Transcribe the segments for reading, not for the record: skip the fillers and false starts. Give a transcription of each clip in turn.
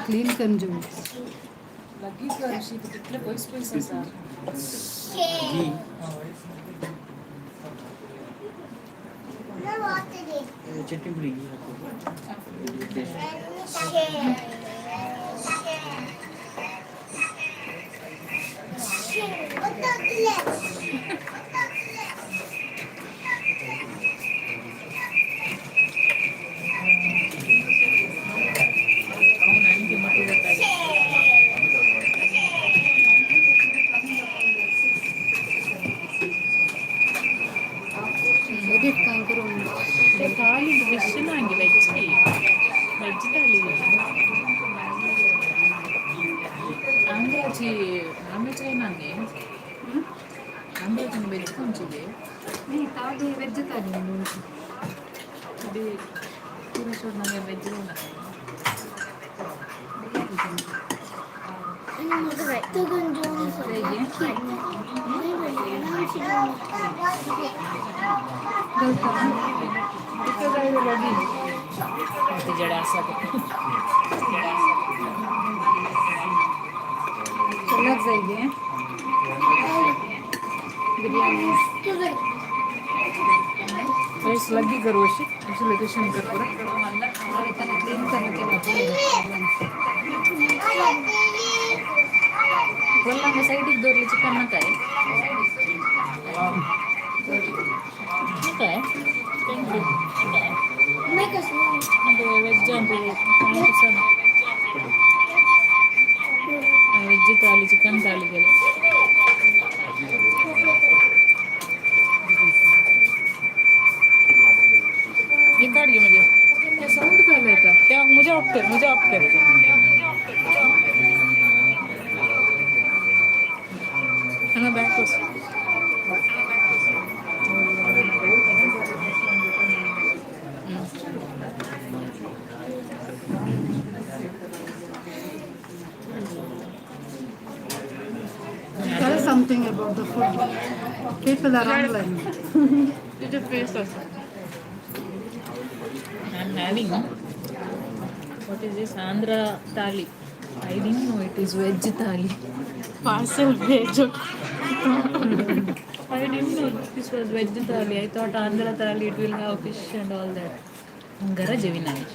Clean consume लगी कर ऋषि तो कितने पैसे सर चटनी पड़ी एडिट काम करो थाली डिश ನಂಗೆ ವೆಜ್ थाली आंध्राची नान वेज आहे नांगे आंध्राची वेज कोणची नहीं ताली वेज ताली అది पूरा छोड़ नांगे वेज ना जड़ा सा अलग जाएगी बिरयानी फेस लगी करो ऐसे लोकेशन कर पूरा क्लीन करने के बाद बोलना मैं साइड एक दो चिकन ना काय काय वेज वेज थाली चिकन थाली गेले ये काट गया मुझे क्या साउंड कर रहा था क्या मुझे ऑफ कर है ना बैक उस tell something about the food. People are online. It's a face also. I'm having what is this Andhra thali. I didn't know it is veg thali. Parcel veg. I didn't know this was veg thali. I thought Andhra thali it will have fish and all that. Garage vinaish.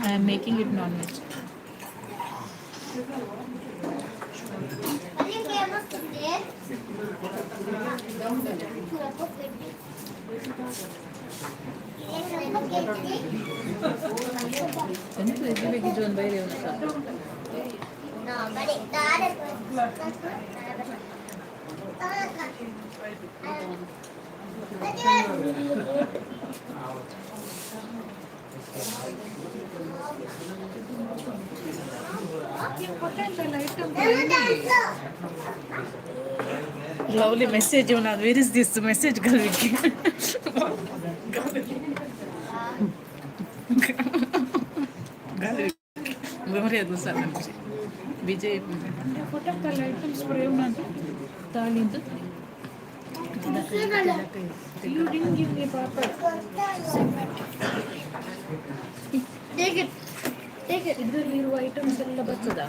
I am making it non-veg. ಎಂತ ಇದಕ್ಕೆ zone ಬೇರೆ ಉಂಟಾ Lovely message, Yona. Where is this message, Galviki? Memory ಅದು sir ನನಗೆ Vijay photo ಕಲ್ಲ items spray ಉಂಟು ತಾಳಿಂದು You didn't give me papad. Take it. ಇದರಲ್ಲಿ ಇರುವ ಐಟಮ್ಸ್ ಎಲ್ಲ ಬರ್ತದಾ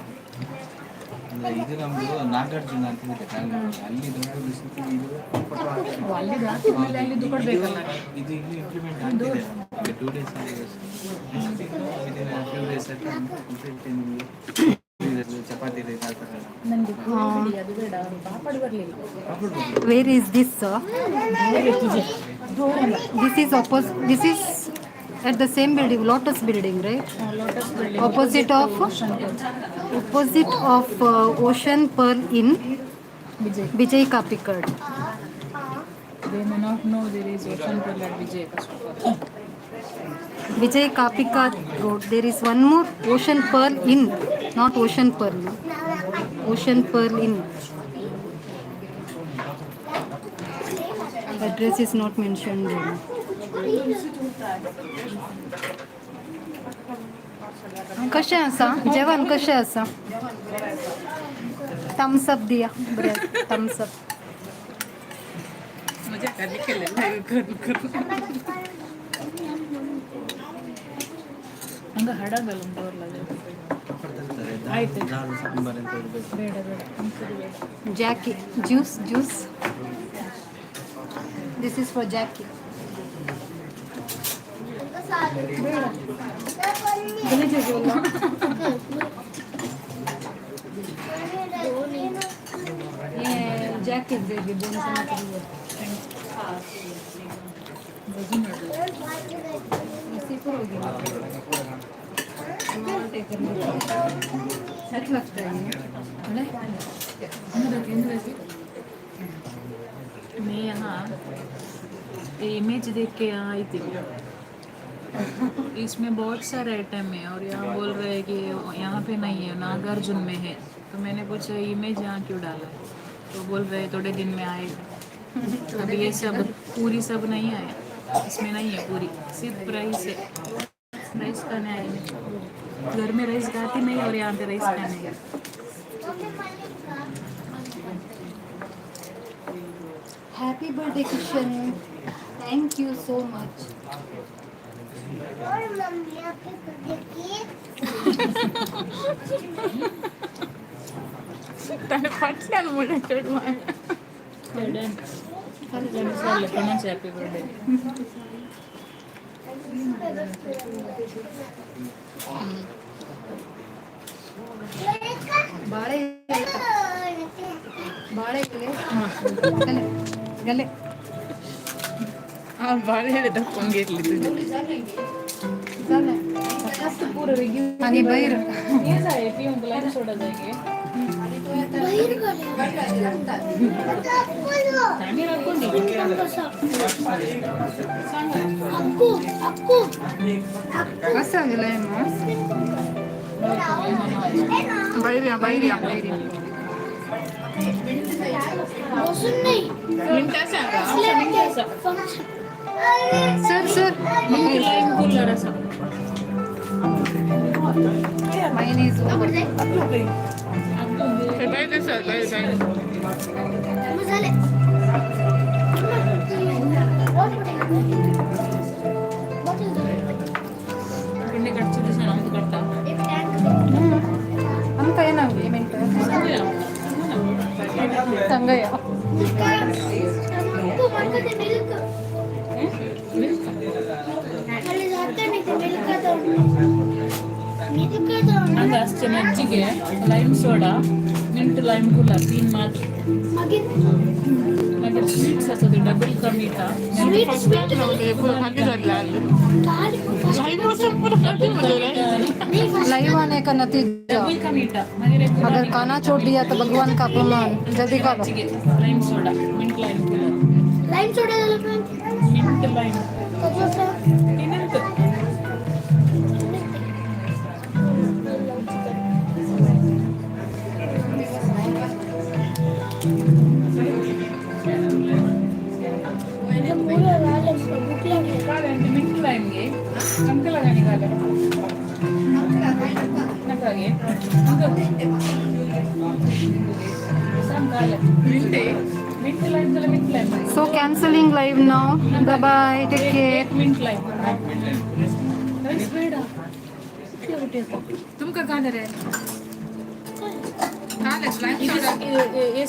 ಇದು ನಮ್ದು ನಾಗಾರ್ಜುನ ಅಂತ ಇದೆ ಅಲ್ಲಿ ದೊಡ್ಡ ಅಲ್ಲಿದು ಹಾಕಿದ್ಮೇಲೆ ಅಲ್ಲಿದ್ದು ಕೊಡ್ಬೇಕಲ್ಲ ಇದು ಇಲ್ಲಿ ಇಂಪ್ಲಿಮೆಂಟ್ ಆಗಿದೆ 2 days ಆಗಿದೆ ಫ್ಯೂ ಡೇಸ್ ಚಪಾತಿ ಇದೆ ನನಗೆ ಅದು ಬೇಡ ಪಾಪಡ್ ಬರಲಿಲ್ಲ Where is this, sir? This is at the same building, Lotus building, right? Lotus building. Opposite of Ocean Pearl Inn, Bejai Kapikad. They may not know there is Ocean Pearl at Vijay. Bejai Kapikad Road. There is one more Ocean Pearl Inn, not Ocean Pearl. Ocean Pearl Inn. Address is not mentioned there. कशें आसा जेवण कशें आसा Thums Up दिया bread Thums Up मजा करने के लिए लाइव कर ಹಂಗ ಹಾಡಾಗಲ್ಲ ಆಯ್ತು ಬೇಡ ಬೇಡ Jackie juice this is for Jackie ये Jackie दे दी बोनस में इसी पर होगी अच्छा लगता है मैं यहाँ इमेज देख के यहाँ आई थी इसमें बहुत सारे आइटम है और यहाँ बोल रहे हैं कि यहाँ पे नहीं है नागार्जुन में है तो मैंने पूछा इमेज यहाँ क्यों डाला है तो बोल रहे हैं थोड़े दिन में आएगा अभी ये सब पूरी सब नहीं आया इसमें नहीं है पूरी सिर्फ राइस है राइस खाने आए हैं घर में राइस खाती नहीं और यहाँ पे राइस खाने हैं happy birthday Kishan thank you so much और मम्मी आपके देखिए तने पटल्यान मुळे चढवाय डन चालेल कोणाचे हॅपी बर्थडे बाळे बाळे गले गले हा बाळे दाखवून घेतली तुझी झालं पूर्ण रिव्ह्यू आणि बाहेर हे जाय पिऊन लाईन सोडा जायगे बाहेर आम्ही राखून अक्कू अक्कू असं गेलंय मग बाहेर या बसून नाही मिनटा सांगा मिनटा सर लाईन कूलर असा मायनीज काय कसं काय मग झाले पिंडी कटची दिसून आमचं करता ಅಂತ ಏನಾಗ ಪೇಮೆಂಟ್ ತಂಗಯ್ಯ अक्कू मार्केट मिल्क ಅಲ್ಲಿ जाते नहीं मिल्क आता ಹಂಗ ಅಷ್ಟೇ ಮಜ್ಜಿಗೆ lime soda mint lime cooler 3 ಮಾತ್ರ मागीर मागीर स्वीट्स असतात डबल का मीठा स्वीट लाइव आने का नतीजा डबल का मीठा मागीर एक अगर खाना छोड़ दिया तो भगवान का अपमान जल्दी खा लो मज्जिगे lime soda mint lime cooler lime soda mint lime कजोसा ಇನ್ನೆಂತ पूरा वाले भूख लगी कालेंटे ಮಿಂಟ್ ಲೈಮ್ಗೆ ಅಂಕಲ್ ಆಗನಿ ಕಾಲೆ ನಕಾಗೆ ಸಮ್ ಕಾಲೆ ಮಿಂಟ್ ಲೈಮ್ ಜಲ mint lime so cancelling live now bye bye take care mint lime rice ಬೇಡ तुमका कहाँ दे रहे हैं? ये